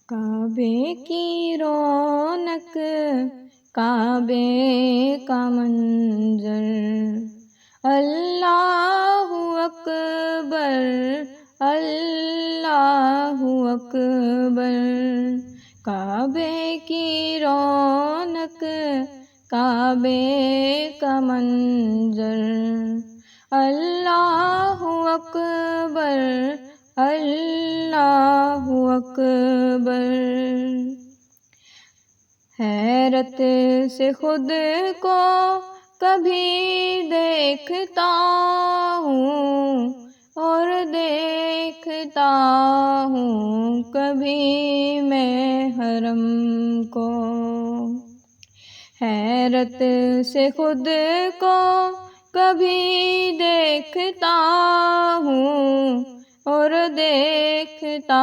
کعبے کی رونق، کعبے کا منظر، اللہ اکبر، اللہ اکبر۔ کعبے کی رونق، کعبے کا منظر، اللہ اکبر، اللہ اکبر۔ حیرت سے خود کو کبھی دیکھتا ہوں اور دیکھتا ہوں کبھی میں حرم کو۔ حیرت سے خود کو کبھی دیکھتا ہوں اور دیکھتا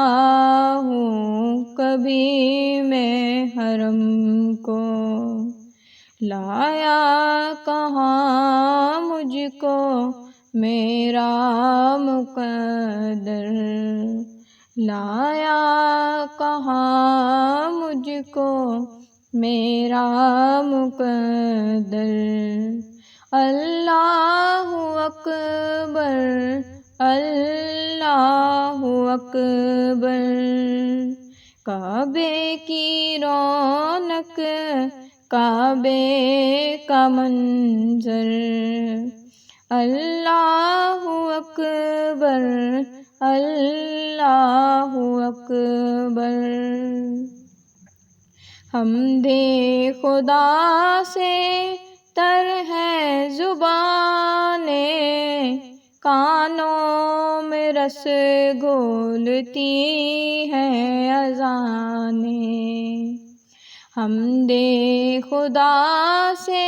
ہوں کبھی میں حرم کو۔ لایا کہاں مجھ کو میرا مقدر، لایا کہاں مجھ کو میرا مقدر۔ اللہ اکبر، اللہ اکبر۔ کعبے کی رونق، کعبے کا منظر، اللہ اکبر، اللہ اکبر۔ حمد خدا سے تر ہے زبانیں، کانوں میں رس گھولتی ہیں اذانیں۔ حمد خدا سے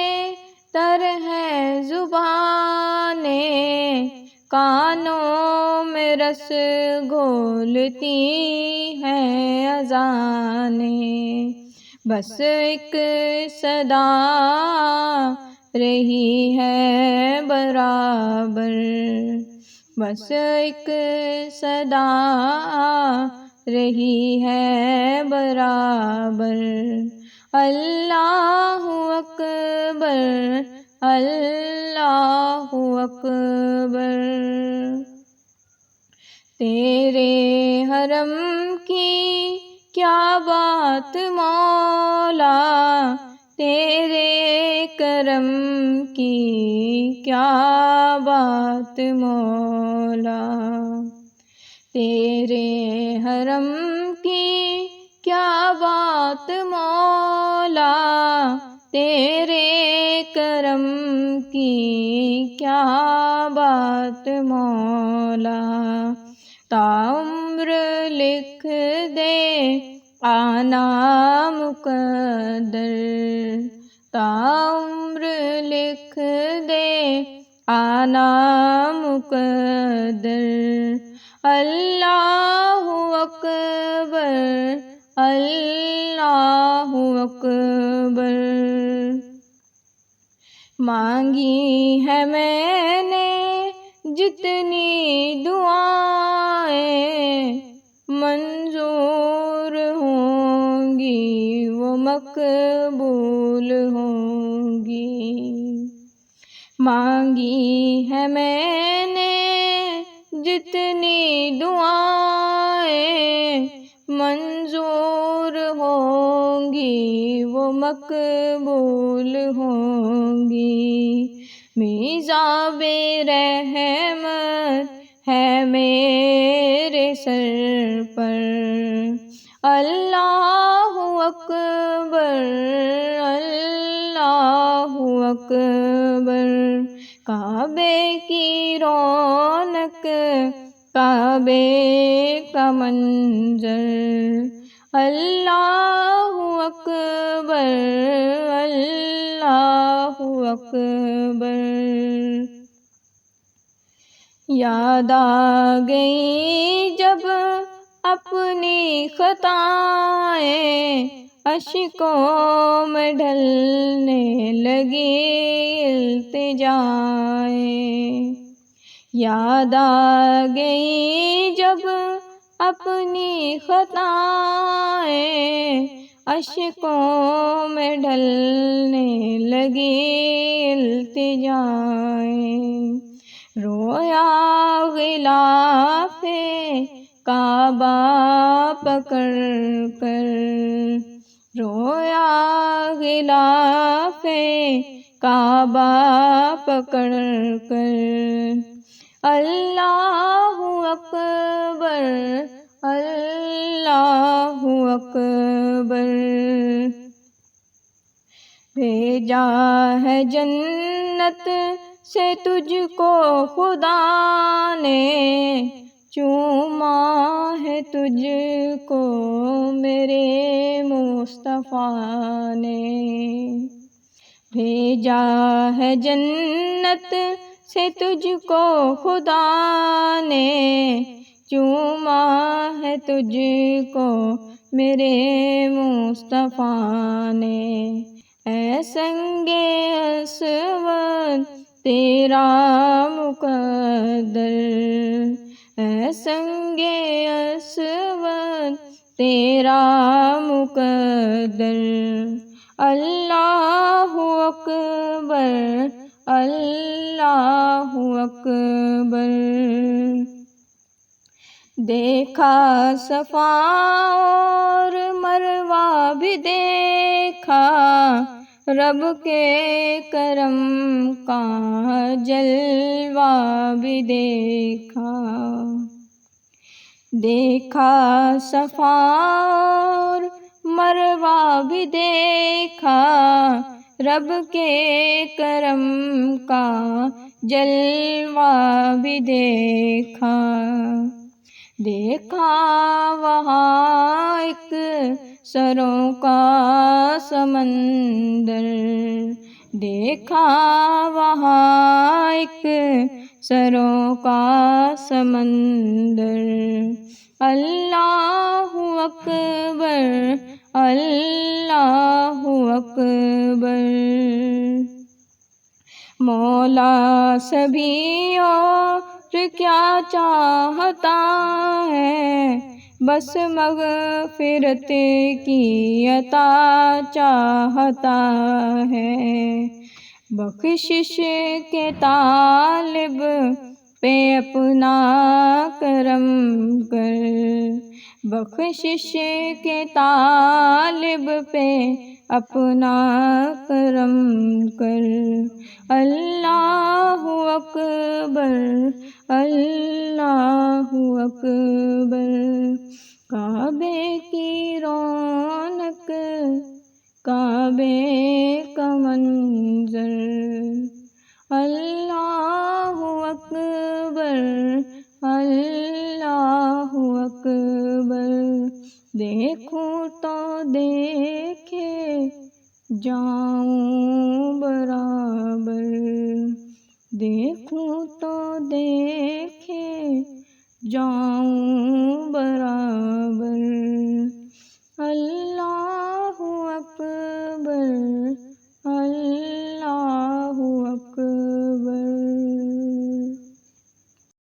تر ہے زبانیں، کانوں میں رس گھولتی ہیں اذانیں۔ بس ایک صدا رہی ہے برابر، بس ایک صدا رہی ہے برابر، اللہ اکبر، اللہ اکبر۔ تیرے حرم کی کیا بات مولا، تیرے کرم کی کیا بات مولا، تیرے حرم کی کیا بات مولا، تیرے کرم کی کیا بات مولا۔ تا عمر لکھ دے آنا مقدر، تا عمر لکھ دے آنا مقدر، اللہ اکبر، اللہ اکبر۔ مانگی ہے میں نے جتنی دعائیں، منظور ہوں گی وہ مقبول ہوں گی۔ مانگی ہے میں نے جتنی دعائیں، منظور ہوں گی وہ مقبول ہوں گی۔ میزاب رحمت ہے میرے سر پر، اللہ اکبر، اللہ اکبر۔ کعبے کی رونق، کعبے کا منظر، اللہ اکبر، اللہ اکبر۔ یاد آ گئی جب اپنی خطائیں، اشکوں میں ڈھلنے لگی التجائیں۔ یاد آ گئی جب اپنی خطائیں، اشکوں میں ڈھلنے لگی التجائیں، رویا غلاف کعبہ پکڑ کر، رویا غلاف کعبہ پکڑ کر، اللہ اکبر اللہ اکبر، بھیجا ہے جنت سے تجھ کو خدا نے، چوما ہے تجھ کو میرے مصطفیٰ نے، بھیجا ہے جنت سے تجھ کو خدا نے، چوما ہے تجھ کو میرے مصطفیٰ نے، اے سنگ اسود تیرا مقدر، اے سنگ اسود تیرا مقدر، اللہ اکبر اللہ اکبر، دیکھا صفا اور مروہ بھی دیکھا، رب کے کرم کا جلوہ بھی دیکھا، دیکھا صفا اور مروہ بھی دیکھا، رب کے کرم کا جلوہ بھی دیکھا، دیکھا وہاں ایک سروں کا سمندر، دیکھا وہاں ایک سروں کا سمندر، اللہ اکبر اللہ اکبر، مولا سبھی اور کیا چاہتا ہے، بس مغفرت کی عطا چاہتا ہے، بخشش کے طالب پہ اپنا کرم کر، بخشش کے طالب پہ اپنا کرم کر، اللہ اکبر اللہ اکبر، کعبے کی رونق کعبے کا منظر، اللہ اکبر اللہ اکبر، دیکھوں تو دیکھے جاؤں برابر، دیکھوں تو دیکھے جاؤں